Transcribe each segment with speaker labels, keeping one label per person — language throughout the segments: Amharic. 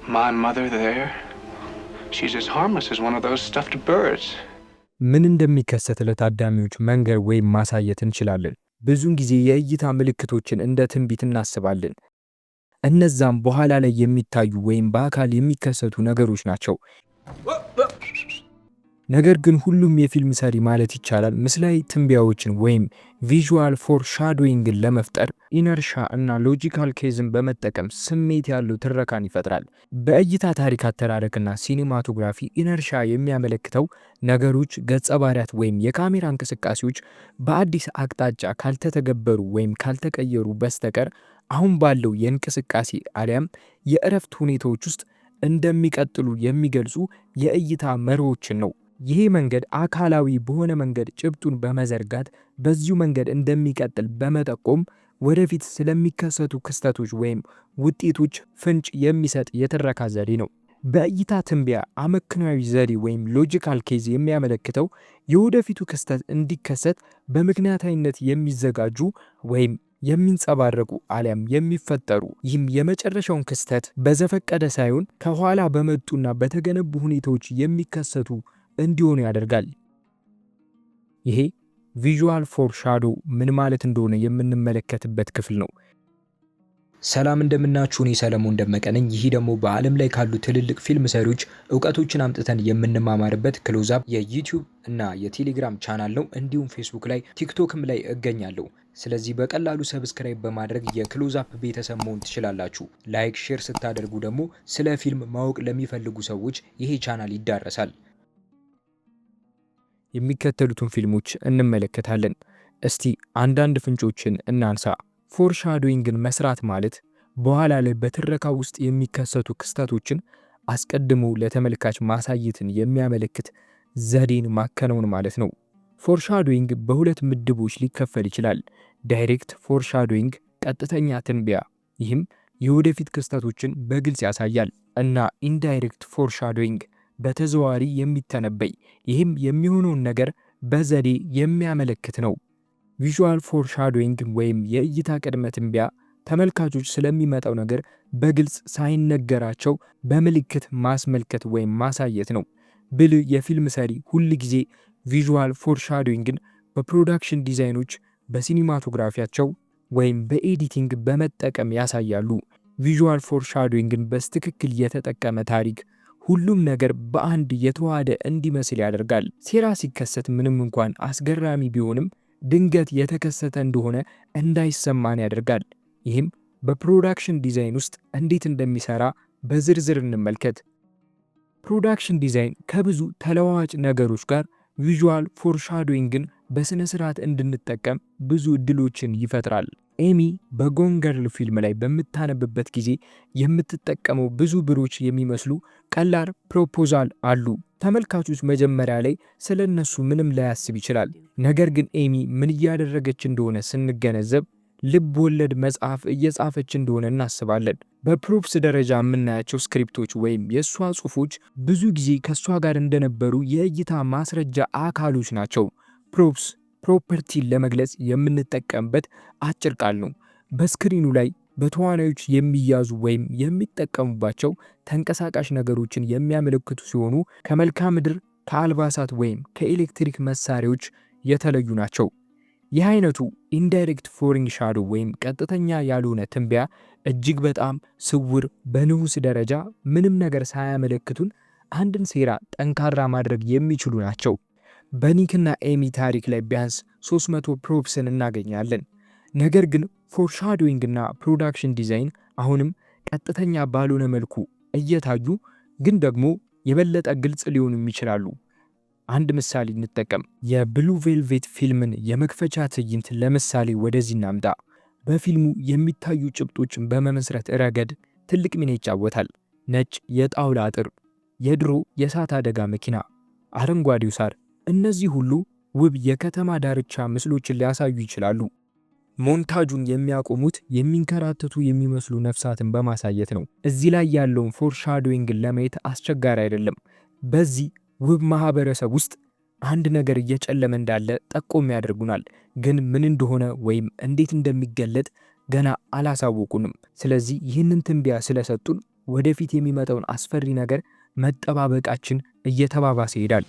Speaker 1: My mother there, she's as harmless as one of those stuffed birds.
Speaker 2: ምን እንደሚከሰት ለታዳሚዎች መንገር ወይም ማሳየት እንችላለን። ብዙውን ጊዜ የእይታ ምልክቶችን እንደ ትንቢት እናስባለን። እነዛም በኋላ ላይ የሚታዩ ወይም በአካል የሚከሰቱ ነገሮች ናቸው። ነገር ግን ሁሉም የፊልም ሰሪ ማለት ይቻላል ምስላዊ ትንቢያዎችን ወይም ቪዥዋል ፎርሻዶዊንግን ለመፍጠር ኢነርሻ እና ሎጂካል ኬዝን በመጠቀም ስሜት ያለው ትረካን ይፈጥራል። በእይታ ታሪክ አተራረክና ሲኒማቶግራፊ ኢነርሻ የሚያመለክተው ነገሮች፣ ገጸ ባህሪያት ወይም የካሜራ እንቅስቃሴዎች በአዲስ አቅጣጫ ካልተተገበሩ ወይም ካልተቀየሩ በስተቀር አሁን ባለው የእንቅስቃሴ አሊያም የእረፍት ሁኔታዎች ውስጥ እንደሚቀጥሉ የሚገልጹ የእይታ መርሆችን ነው። ይሄ መንገድ አካላዊ በሆነ መንገድ ጭብጡን በመዘርጋት በዚሁ መንገድ እንደሚቀጥል በመጠቆም ወደፊት ስለሚከሰቱ ክስተቶች ወይም ውጤቶች ፍንጭ የሚሰጥ የትረካ ዘዴ ነው። በእይታ ትንበያ አመክንዮአዊ ዘዴ ወይም ሎጂካል ኬዝ የሚያመለክተው የወደፊቱ ክስተት እንዲከሰት በምክንያታዊነት የሚዘጋጁ ወይም የሚንጸባረቁ አሊያም የሚፈጠሩ፣ ይህም የመጨረሻውን ክስተት በዘፈቀደ ሳይሆን ከኋላ በመጡና በተገነቡ ሁኔታዎች የሚከሰቱ እንዲሆኑ ያደርጋል። ይሄ ቪዥዋል ፎርሻዶ ምን ማለት እንደሆነ የምንመለከትበት ክፍል ነው። ሰላም እንደምናችሁ፣ እኔ ሰለሞን ደመቀ ነኝ። ይህ ደግሞ በዓለም ላይ ካሉ ትልልቅ ፊልም ሰሪዎች እውቀቶችን አምጥተን የምንማማርበት ክሎዛፕ የዩቲዩብ እና የቴሌግራም ቻናል ነው። እንዲሁም ፌስቡክ ላይ ቲክቶክም ላይ እገኛለሁ። ስለዚህ በቀላሉ ሰብስክራይብ በማድረግ የክሎዛፕ ቤተሰብ መሆን ትችላላችሁ። ላይክ፣ ሼር ስታደርጉ ደግሞ ስለ ፊልም ማወቅ ለሚፈልጉ ሰዎች ይሄ ቻናል ይዳረሳል። የሚከተሉትን ፊልሞች እንመለከታለን። እስቲ አንዳንድ ፍንጮችን እናንሳ። ፎርሻዶዊንግን መስራት ማለት በኋላ ላይ በትረካ ውስጥ የሚከሰቱ ክስተቶችን አስቀድሞ ለተመልካች ማሳየትን የሚያመለክት ዘዴን ማከናወን ማለት ነው። ፎርሻዶዊንግ በሁለት ምድቦች ሊከፈል ይችላል። ዳይሬክት ፎርሻዶዊንግ፣ ቀጥተኛ ትንበያ፣ ይህም የወደፊት ክስተቶችን በግልጽ ያሳያል እና ኢንዳይሬክት ፎርሻዶዊንግ በተዘዋዋሪ የሚተነበይ፣ ይህም የሚሆነውን ነገር በዘዴ የሚያመለክት ነው። ቪዥዋል ፎርሻዶዊንግ ወይም የእይታ ቅድመ ትንበያ ተመልካቾች ስለሚመጣው ነገር በግልጽ ሳይነገራቸው በምልክት ማስመልከት ወይም ማሳየት ነው። ብልህ የፊልም ሰሪ ሁል ጊዜ ቪዥዋል ፎርሻዶዊንግን በፕሮዳክሽን ዲዛይኖች፣ በሲኒማቶግራፊያቸው ወይም በኤዲቲንግ በመጠቀም ያሳያሉ። ቪዥዋል ፎርሻዶዊንግን በትክክል የተጠቀመ ታሪክ ሁሉም ነገር በአንድ የተዋሃደ እንዲመስል ያደርጋል። ሴራ ሲከሰት ምንም እንኳን አስገራሚ ቢሆንም ድንገት የተከሰተ እንደሆነ እንዳይሰማን ያደርጋል። ይህም በፕሮዳክሽን ዲዛይን ውስጥ እንዴት እንደሚሰራ በዝርዝር እንመልከት። ፕሮዳክሽን ዲዛይን ከብዙ ተለዋዋጭ ነገሮች ጋር ቪዥዋል ፎርሻዶዊንግን በስነ ስርዓት እንድንጠቀም ብዙ እድሎችን ይፈጥራል። ኤሚ በጎን ገርል ፊልም ላይ በምታነብበት ጊዜ የምትጠቀመው ብዙ ብሮች የሚመስሉ ቀላል ፕሮፖዛል አሉ። ተመልካቾች መጀመሪያ ላይ ስለ እነሱ ምንም ላያስብ ይችላል። ነገር ግን ኤሚ ምን እያደረገች እንደሆነ ስንገነዘብ ልብ ወለድ መጽሐፍ እየጻፈች እንደሆነ እናስባለን። በፕሮፕስ ደረጃ የምናያቸው ስክሪፕቶች ወይም የእሷ ጽሑፎች ብዙ ጊዜ ከእሷ ጋር እንደነበሩ የእይታ ማስረጃ አካሎች ናቸው። ፕሮፕስ ፕሮፐርቲን ለመግለጽ የምንጠቀምበት አጭር ቃል ነው። በስክሪኑ ላይ በተዋናዮች የሚያዙ ወይም የሚጠቀሙባቸው ተንቀሳቃሽ ነገሮችን የሚያመለክቱ ሲሆኑ ከመልክዓ ምድር፣ ከአልባሳት ወይም ከኤሌክትሪክ መሳሪያዎች የተለዩ ናቸው። ይህ አይነቱ ኢንዳይሬክት ፎርሻዶ ወይም ቀጥተኛ ያልሆነ ትንበያ እጅግ በጣም ስውር፣ በንዑስ ደረጃ ምንም ነገር ሳያመለክቱን አንድን ሴራ ጠንካራ ማድረግ የሚችሉ ናቸው። በኒክና ኤሚ ታሪክ ላይ ቢያንስ 300 ፕሮፕስን እናገኛለን። ነገር ግን ፎርሻዶዊንግና ፕሮዳክሽን ዲዛይን አሁንም ቀጥተኛ ባልሆነ መልኩ እየታዩ ግን ደግሞ የበለጠ ግልጽ ሊሆኑ ይችላሉ። አንድ ምሳሌ እንጠቀም። የብሉ ቬልቬት ፊልምን የመክፈቻ ትዕይንት ለምሳሌ ወደዚህ እናምጣ። በፊልሙ የሚታዩ ጭብጦችን በመመስረት ረገድ ትልቅ ሚና ይጫወታል። ነጭ የጣውላ አጥር፣ የድሮ የእሳት አደጋ መኪና፣ አረንጓዴው ሳር፣ እነዚህ ሁሉ ውብ የከተማ ዳርቻ ምስሎችን ሊያሳዩ ይችላሉ። ሞንታጁን የሚያቆሙት የሚንከራተቱ የሚመስሉ ነፍሳትን በማሳየት ነው። እዚህ ላይ ያለውን ፎርሻዶዊንግን ለማየት አስቸጋሪ አይደለም። በዚህ ውብ ማህበረሰብ ውስጥ አንድ ነገር እየጨለመ እንዳለ ጠቆም ያደርጉናል፣ ግን ምን እንደሆነ ወይም እንዴት እንደሚገለጥ ገና አላሳወቁንም። ስለዚህ ይህንን ትንበያ ስለሰጡን ወደፊት የሚመጣውን አስፈሪ ነገር መጠባበቃችን እየተባባሰ ይሄዳል።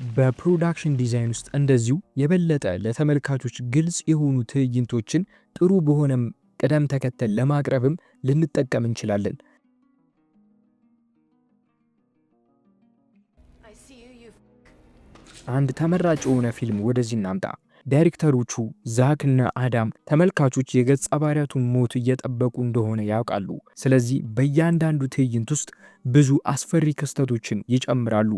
Speaker 2: በፕሮዳክሽን ዲዛይን ውስጥ እንደዚሁ የበለጠ ለተመልካቾች ግልጽ የሆኑ ትዕይንቶችን ጥሩ በሆነም ቅደም ተከተል ለማቅረብም ልንጠቀም እንችላለን። አንድ ተመራጭ የሆነ ፊልም ወደዚህ እናምጣ። ዳይሬክተሮቹ ዛክ እና አዳም ተመልካቾች የገጸ ባህሪያቱን ሞት እየጠበቁ እንደሆነ ያውቃሉ። ስለዚህ በእያንዳንዱ ትዕይንት ውስጥ ብዙ አስፈሪ ክስተቶችን ይጨምራሉ።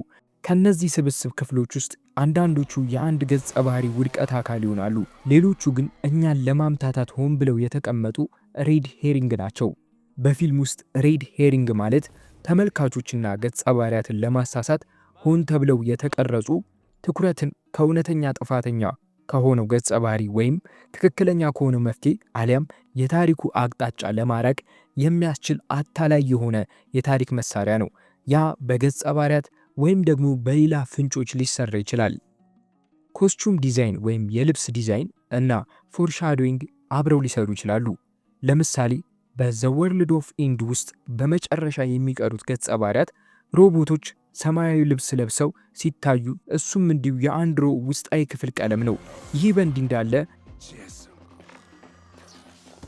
Speaker 2: ከነዚህ ስብስብ ክፍሎች ውስጥ አንዳንዶቹ የአንድ ገጸ ባህሪ ውድቀት አካል ይሆናሉ። ሌሎቹ ግን እኛን ለማምታታት ሆን ብለው የተቀመጡ ሬድ ሄሪንግ ናቸው። በፊልም ውስጥ ሬድ ሄሪንግ ማለት ተመልካቾችና ገጸ ባህሪያትን ለማሳሳት ሆን ተብለው የተቀረጹ ትኩረትን ከእውነተኛ ጥፋተኛ ከሆነው ገጸ ባህሪ ወይም ትክክለኛ ከሆነው መፍትሄ አሊያም የታሪኩ አቅጣጫ ለማራቅ የሚያስችል አታላይ የሆነ የታሪክ መሳሪያ ነው። ያ በገጸ ባህሪያት ወይም ደግሞ በሌላ ፍንጮች ሊሰራ ይችላል። ኮስቹም ዲዛይን ወይም የልብስ ዲዛይን እና ፎርሻዶዊንግ አብረው ሊሰሩ ይችላሉ። ለምሳሌ በዘ ወርልድ ኦፍ ኢንድ ውስጥ በመጨረሻ የሚቀሩት ገጸ ባህሪያት ሮቦቶች ሰማያዊ ልብስ ለብሰው ሲታዩ እሱም እንዲሁ የአንድሮ ውስጣዊ ክፍል ቀለም ነው። ይህ በእንዲህ እንዳለ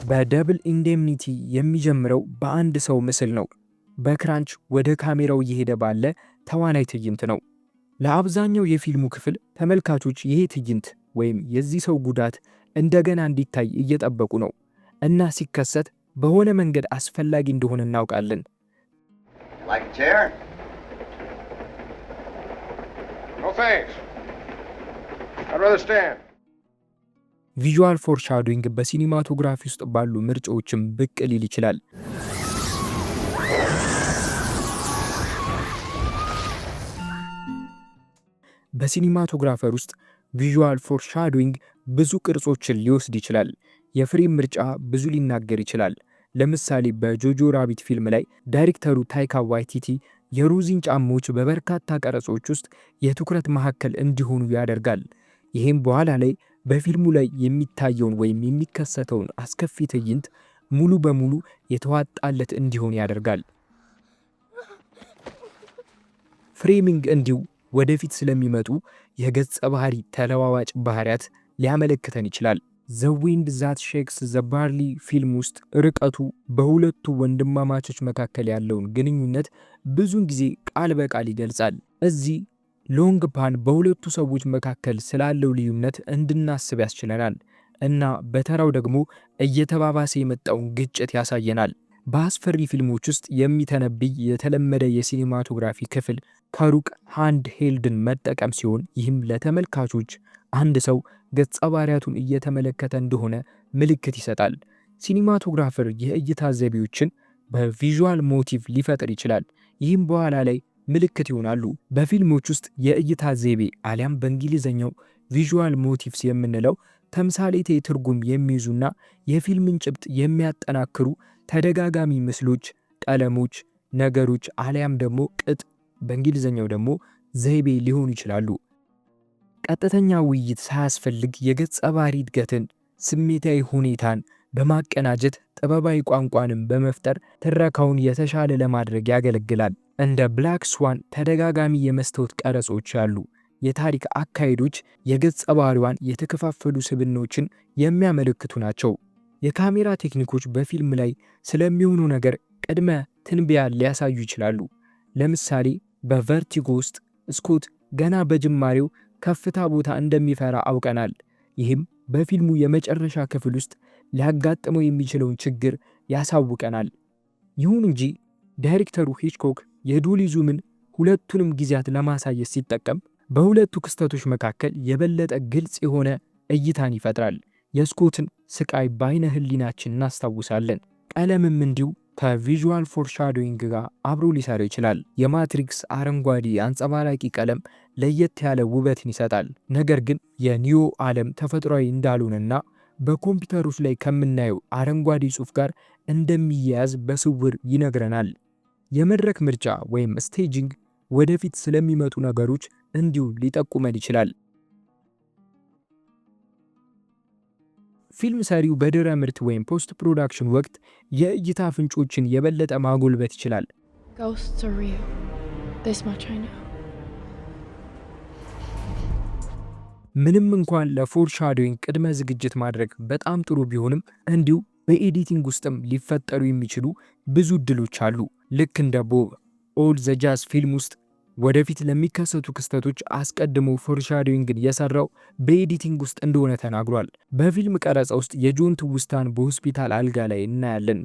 Speaker 2: በደብል ኢንዴምኒቲ የሚጀምረው በአንድ ሰው ምስል ነው። በክራንች ወደ ካሜራው እየሄደ ባለ ተዋናይ ትዕይንት ነው። ለአብዛኛው የፊልሙ ክፍል ተመልካቾች ይሄ ትዕይንት ወይም የዚህ ሰው ጉዳት እንደገና እንዲታይ እየጠበቁ ነው እና ሲከሰት በሆነ መንገድ አስፈላጊ እንደሆነ እናውቃለን። ቪዥዋል ፎርሻዶዊንግ በሲኒማቶግራፊ ውስጥ ባሉ ምርጫዎችም ብቅ ሊል ይችላል። በሲኒማቶግራፈር ውስጥ ቪዥዋል ፎርሻዶዊንግ ብዙ ቅርጾችን ሊወስድ ይችላል። የፍሬም ምርጫ ብዙ ሊናገር ይችላል። ለምሳሌ በጆጆ ራቢት ፊልም ላይ ዳይሬክተሩ ታይካ ዋይቲቲ የሮዚን ጫማዎች በበርካታ ቀረጾች ውስጥ የትኩረት ማዕከል እንዲሆኑ ያደርጋል። ይህም በኋላ ላይ በፊልሙ ላይ የሚታየውን ወይም የሚከሰተውን አስከፊ ትዕይንት ሙሉ በሙሉ የተዋጣለት እንዲሆን ያደርጋል። ፍሬሚንግ እንዲሁ ወደፊት ስለሚመጡ የገጸ ባህሪ ተለዋዋጭ ባህሪያት ሊያመለክተን ይችላል። ዘ ዊንድ ዛት ሼክስ ዘ ባርሊ ፊልም ውስጥ ርቀቱ በሁለቱ ወንድማማቾች መካከል ያለውን ግንኙነት ብዙውን ጊዜ ቃል በቃል ይገልጻል። እዚህ ሎንግ ፓን በሁለቱ ሰዎች መካከል ስላለው ልዩነት እንድናስብ ያስችለናል እና በተራው ደግሞ እየተባባሰ የመጣውን ግጭት ያሳየናል። በአስፈሪ ፊልሞች ውስጥ የሚተነብይ የተለመደ የሲኒማቶግራፊ ክፍል ከሩቅ ሃንድ ሄልድን መጠቀም ሲሆን ይህም ለተመልካቾች አንድ ሰው ገጸ ባህሪያቱን እየተመለከተ እንደሆነ ምልክት ይሰጣል። ሲኒማቶግራፈር የእይታ ዘይቤዎችን በቪዥዋል ሞቲቭ ሊፈጥር ይችላል። ይህም በኋላ ላይ ምልክት ይሆናሉ። በፊልሞች ውስጥ የእይታ ዘይቤ አሊያም በእንግሊዝኛው ቪዥዋል ሞቲቭስ የምንለው ተምሳሌቴ ትርጉም የሚይዙና የፊልምን ጭብጥ የሚያጠናክሩ ተደጋጋሚ ምስሎች፣ ቀለሞች፣ ነገሮች አሊያም ደግሞ ቅጥ በእንግሊዝኛው ደግሞ ዘይቤ ሊሆኑ ይችላሉ። ቀጥተኛ ውይይት ሳያስፈልግ የገጸ ባህሪ እድገትን፣ ስሜታዊ ሁኔታን በማቀናጀት ጥበባዊ ቋንቋንም በመፍጠር ትረካውን የተሻለ ለማድረግ ያገለግላል። እንደ ብላክ ስዋን ተደጋጋሚ የመስታወት ቀረጾች ያሉ የታሪክ አካሄዶች የገጸ ባህሪዋን የተከፋፈሉ ስብዕናዎችን የሚያመለክቱ ናቸው። የካሜራ ቴክኒኮች በፊልም ላይ ስለሚሆኑ ነገር ቅድመ ትንበያ ሊያሳዩ ይችላሉ። ለምሳሌ በቨርቲጎ ውስጥ ስኮት ገና በጅማሬው ከፍታ ቦታ እንደሚፈራ አውቀናል። ይህም በፊልሙ የመጨረሻ ክፍል ውስጥ ሊያጋጥመው የሚችለውን ችግር ያሳውቀናል። ይሁን እንጂ ዳይሬክተሩ ሂችኮክ የዶሊ ዙምን ሁለቱንም ጊዜያት ለማሳየት ሲጠቀም በሁለቱ ክስተቶች መካከል የበለጠ ግልጽ የሆነ እይታን ይፈጥራል። የስኮትን ስቃይ በአይነ ህሊናችን እናስታውሳለን። ቀለምም እንዲሁ ከቪዥዋል ፎርሻዶዊንግ ጋር አብሮ ሊሰራ ይችላል። የማትሪክስ አረንጓዴ አንጸባራቂ ቀለም ለየት ያለ ውበትን ይሰጣል። ነገር ግን የኒዮ ዓለም ተፈጥሯዊ እንዳልሆነና በኮምፒውተሮች ላይ ከምናየው አረንጓዴ ጽሑፍ ጋር እንደሚያያዝ በስውር ይነግረናል። የመድረክ ምርጫ ወይም ስቴጂንግ ወደፊት ስለሚመጡ ነገሮች እንዲሁ ሊጠቁመን ይችላል። ፊልም ሰሪው በድረ ምርት ወይም ፖስት ፕሮዳክሽን ወቅት የእይታ ፍንጮችን የበለጠ ማጎልበት ይችላል።
Speaker 3: Ghosts are real. This much I know.
Speaker 2: ምንም እንኳን ለፎርሻዶዊንግ ቅድመ ዝግጅት ማድረግ በጣም ጥሩ ቢሆንም እንዲሁ በኤዲቲንግ ውስጥም ሊፈጠሩ የሚችሉ ብዙ እድሎች አሉ። ልክ እንደ ቦብ ኦል ዘ ጃዝ ፊልም ውስጥ ወደፊት ለሚከሰቱ ክስተቶች አስቀድሞ ፎርሻዶዊንግን የሰራው በኤዲቲንግ ውስጥ እንደሆነ ተናግሯል። በፊልም ቀረጻ ውስጥ የጆን ትውስታን በሆስፒታል አልጋ ላይ እናያለን።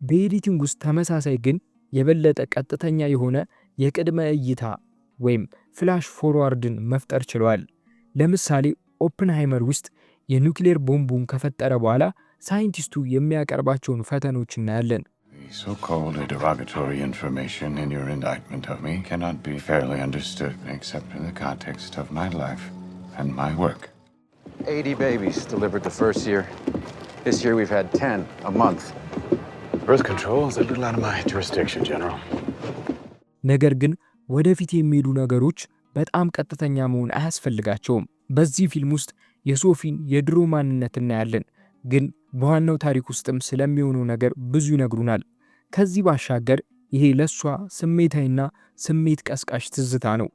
Speaker 2: በኤዲቲንግ ውስጥ ተመሳሳይ ግን የበለጠ ቀጥተኛ የሆነ የቅድመ እይታ ወይም ፍላሽ ፎርዋርድን መፍጠር ችሏል። ለምሳሌ ኦፕንሃይመር ውስጥ የኒውክሌር ቦምቡን ከፈጠረ በኋላ ሳይንቲስቱ የሚያቀርባቸውን ፈተኖች እናያለን።
Speaker 4: So-called derogatory information in your indictment of me cannot be fairly understood except in the context of my life and my work.
Speaker 5: 80 babies delivered the first year. This year we've had 10 a month.
Speaker 4: Birth control is a little out of my jurisdiction, General.
Speaker 2: ነገር ግን ወደፊት የሚሄዱ ነገሮች በጣም ቀጥተኛ መሆን አያስፈልጋቸውም። በዚህ ፊልም ውስጥ የሶፊን የድሮ ማንነት እናያለን፣ ግን በዋናው ታሪክ ውስጥም ስለሚሆነው ነገር ብዙ ይነግሩናል። ከዚህ ባሻገር ይሄ ለሷ ስሜታዊና ስሜት ቀስቃሽ ትዝታ ነው።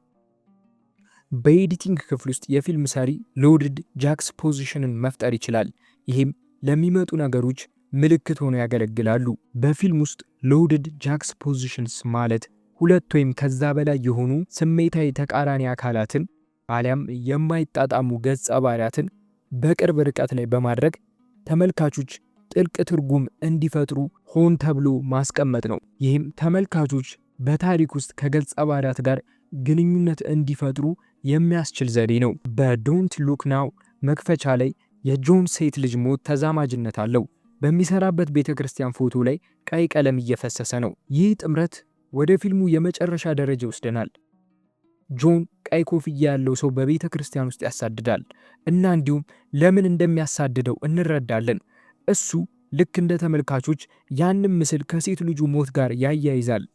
Speaker 2: በኤዲቲንግ ክፍል ውስጥ የፊልም ሰሪ ሎድድ ጃክስፖዚሽንን መፍጠር ይችላል። ይህም ለሚመጡ ነገሮች ምልክት ሆኖ ያገለግላሉ። በፊልም ውስጥ ሎድድ ጃክስፖዚሽንስ ማለት ሁለት ወይም ከዛ በላይ የሆኑ ስሜታዊ ተቃራኒ አካላትን አሊያም የማይጣጣሙ ገጸ ባህሪያትን በቅርብ ርቀት ላይ በማድረግ ተመልካቾች ጥልቅ ትርጉም እንዲፈጥሩ ሆን ተብሎ ማስቀመጥ ነው። ይህም ተመልካቾች በታሪክ ውስጥ ከገጸ ባህሪያት ጋር ግንኙነት እንዲፈጥሩ የሚያስችል ዘዴ ነው። በዶንት ሉክ ናው መክፈቻ ላይ የጆን ሴት ልጅ ሞት ተዛማጅነት አለው። በሚሰራበት ቤተክርስቲያን ፎቶ ላይ ቀይ ቀለም እየፈሰሰ ነው። ይህ ጥምረት ወደ ፊልሙ የመጨረሻ ደረጃ ይወስደናል። ጆን ቀይ ኮፍያ ያለው ሰው በቤተ ክርስቲያን ውስጥ ያሳድዳል እና እንዲሁም ለምን እንደሚያሳድደው እንረዳለን። እሱ ልክ እንደ ተመልካቾች ያንን ምስል ከሴት ልጁ ሞት ጋር ያያይዛል።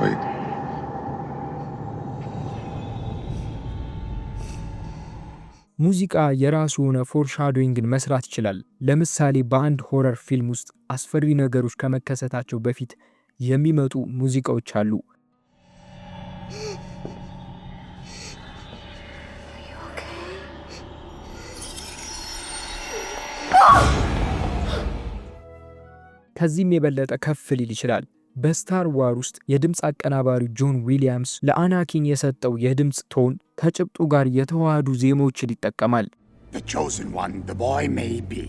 Speaker 4: Wait.
Speaker 2: ሙዚቃ የራሱ የሆነ ፎርሻዶዊንግን መስራት ይችላል። ለምሳሌ በአንድ ሆረር ፊልም ውስጥ አስፈሪ ነገሮች ከመከሰታቸው በፊት የሚመጡ ሙዚቃዎች አሉ። ከዚህም የበለጠ ከፍ ሊል ይችላል። በስታር ዋር ውስጥ የድምፅ አቀናባሪ ጆን ዊሊያምስ ለአናኪን የሰጠው የድምፅ ቶን ከጭብጡ ጋር የተዋሃዱ ዜማዎችን ይጠቀማል።
Speaker 6: The chosen one the boy may be.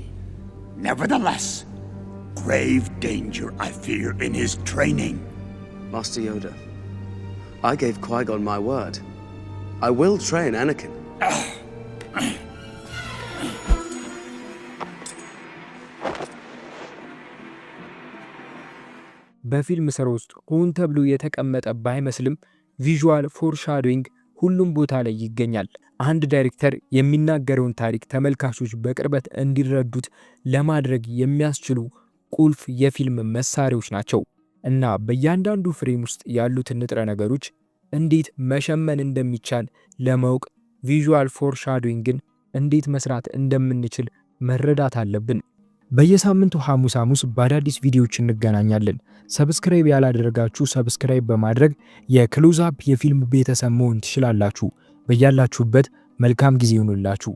Speaker 6: Nevertheless, grave danger I fear in his training.
Speaker 7: Master Yoda, I gave Qui-Gon my word. I will train Anakin.
Speaker 2: በፊልም ስራ ውስጥ ሆን ተብሎ የተቀመጠ ባይመስልም ቪዥዋል ፎርሻዶዊንግ ሁሉም ቦታ ላይ ይገኛል። አንድ ዳይሬክተር የሚናገረውን ታሪክ ተመልካቾች በቅርበት እንዲረዱት ለማድረግ የሚያስችሉ ቁልፍ የፊልም መሳሪያዎች ናቸው እና በእያንዳንዱ ፍሬም ውስጥ ያሉትን ንጥረ ነገሮች እንዴት መሸመን እንደሚቻል ለማወቅ ቪዥዋል ፎርሻዶዊንግን እንዴት መስራት እንደምንችል መረዳት አለብን። በየሳምንቱ ሐሙስ በአዳዲስ ቪዲዮዎች እንገናኛለን። ሰብስክራይብ ያላደረጋችሁ ሰብስክራይብ በማድረግ የክሎዝ አፕ የፊልም ቤተሰብ መሆን ትችላላችሁ። በያላችሁበት መልካም ጊዜ ይሁንላችሁ።